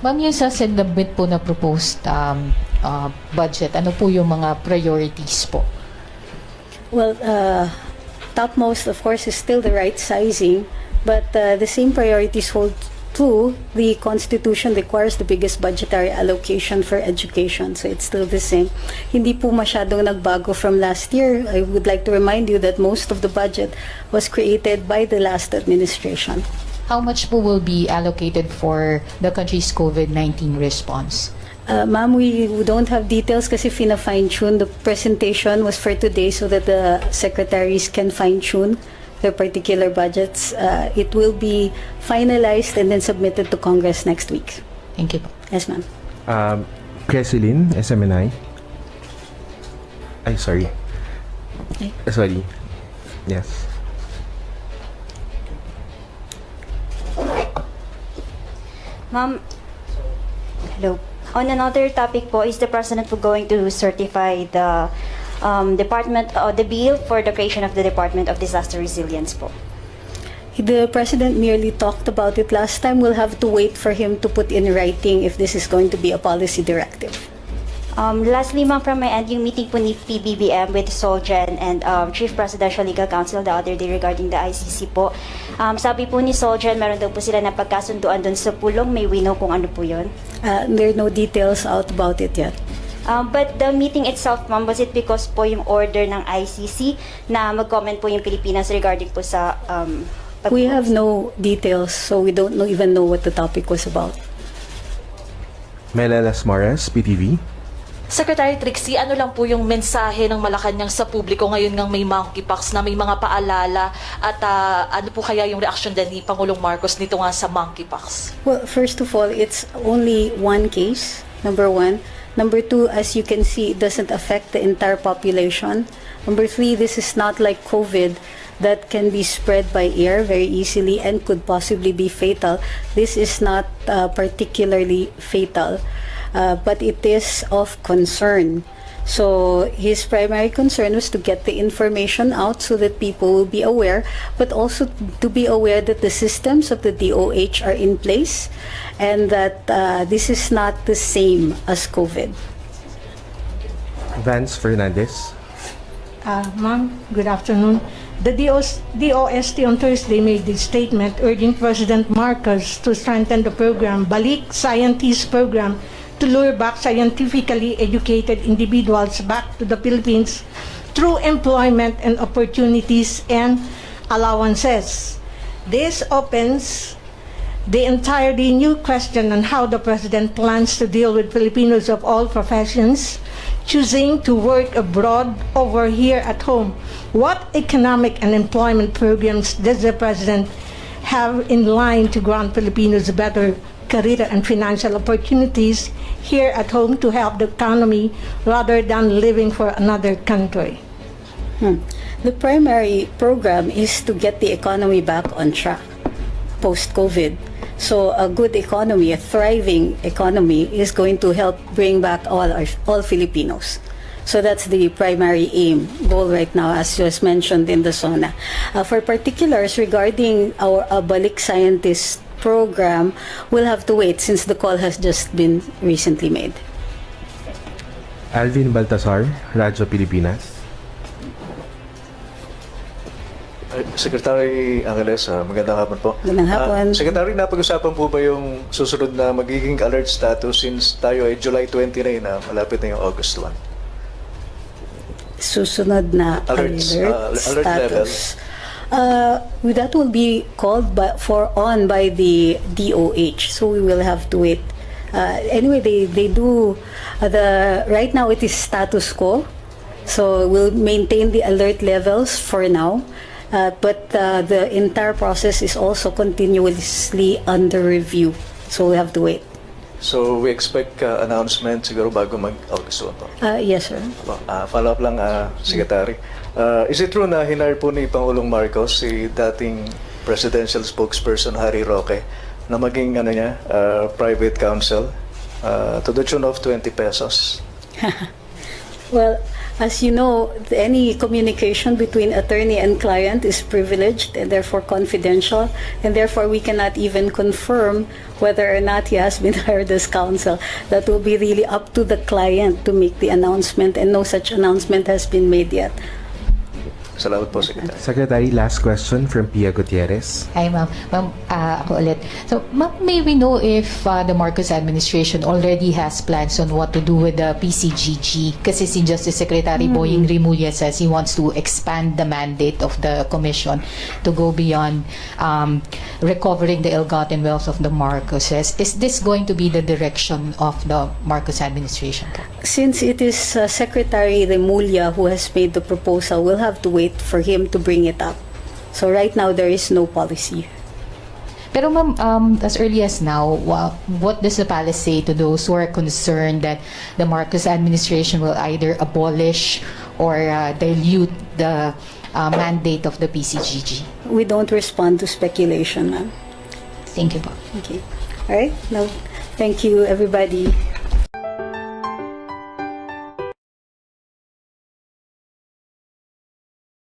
Ma'am, yung sa sinabit po na proposed budget, ano po yung mga priorities po? Well, topmost, of course, is still the right sizing, but the same priorities hold true. The Constitution requires the biggest budgetary allocation for education, so it's still the same. Hindi po masyadong nagbago from last year. I would like to remind you that most of the budget was created by the last administration. How much po will be allocated for the country's COVID-19 response? Ma'am, we don't have details kasi fina-fine-tune. The presentation was for today so that the secretaries can fine-tune their particular budgets. It will be finalized and then submitted to Congress next week. Thank you po. Yes, ma'am. Cresilin, SMNI. Ay, sorry. Okay. Sorry. Yes. Ma'am, hello. On another topic po, is the President po going to certify the the bill for the creation of the Department of Disaster Resilience po? The President merely talked about it last time. We'll have to wait for him to put in writing if this is going to be a policy directive. Lastly, ma'am, from my end, yung meeting po ni PBBM with Solgen and Chief Presidential Legal Counsel the other day regarding the ICC po. Sabi po ni Solgen, meron daw po sila na pagkasunduan doon sa pulong. May we know kung ano po yun? There are no details out about it yet. But the meeting itself, ma'am, was it because po yung order ng ICC na mag-comment po yung Pilipinas regarding po sa We have no details, so we don't even know what the topic was about. Melelas Morales, PTV. Secretary Trexie, ano lang po yung mensahe ng Malacanang sa publiko ngayon ngang may monkeypox na may mga paalala at ano po kaya yung reaksyon din ni Pangulong Marcos nito nga sa monkeypox? Well, first of all, it's only one case, number one. Number two, as you can see, it doesn't affect the entire population. Number three, this is not like COVID that can be spread by air very easily and could possibly be fatal. This is not particularly fatal. But it is of concern. So his primary concern was to get the information out so that people will be aware, but also to be aware that the systems of the DOH are in place and that this is not the same as COVID. Vance Fernandez. Ma'am, good afternoon. The DOST on Thursday made a statement urging President Marcos to strengthen the program, Balik Scientist Program, to lure back scientifically educated individuals back to the Philippines through employment and opportunities and allowances. This opens the entirely new question on how the President plans to deal with Filipinos of all professions choosing to work abroad over here at home. What economic and employment programs does the President have in line to grant Filipinos better career and financial opportunities here at home to help the economy rather than living for another country? The primary program is to get the economy back on track post-COVID. So a good economy, a thriving economy, is going to help bring back all Filipinos. So that's the primary goal right now, as was mentioned in the SONA. For particulars regarding our Balik Scientist program, we'll have to wait since the call has just been recently made. Alvin Baltasar, Radyo Pilipinas. Secretary Angeles, magandang hapon po. Magandang hapon. Secretary, napag-usapan po ba yung susunod na magiging alert status since tayo ay July 29 na malapit na yung August 1? Susunod na alert status. That will be called by the DOH, so we will have to wait. Anyway, they do right now it is status quo, so we'll maintain the alert levels for now. But the entire process is also continuously under review, so we have to wait. So we expect announcement siguro bago mag-August 1 po? Yes, sir. Follow up lang, Secretary. Is it true na hinire po ni Pangulong Marcos si dating presidential spokesperson Harry Roque na maging private counsel to the tune of 20 pesos? Well, As you know, any communication between attorney and client is privileged and therefore confidential, and therefore we cannot even confirm whether or not he has been hired as counsel. That will be really up to the client to make the announcement, and no such announcement has been made yet. Salamat po, Secretary. Secretary, last question from PIA Gutierrez. Hi, ma'am. Ma'am, ako ulit. So, ma'am, may we know if the Marcos administration already has plans on what to do with the PCGG? Kasi si Justice Secretary Boying Rimulya says he wants to expand the mandate of the commission to go beyond recovering the ill-gotten wealth of the Marcoses. Is this going to be the direction of the Marcos administration? Since it is Secretary Remulla who has made the proposal, we'll have to wait for him to bring it up. So right now, there is no policy. Pero ma'am, as early as now, what does the palace say to those who are concerned that the Marcos administration will either abolish or dilute the mandate of the PCGG? We don't respond to speculation, ma'am. Thank you po. Okay. All right. Now, thank you, everybody.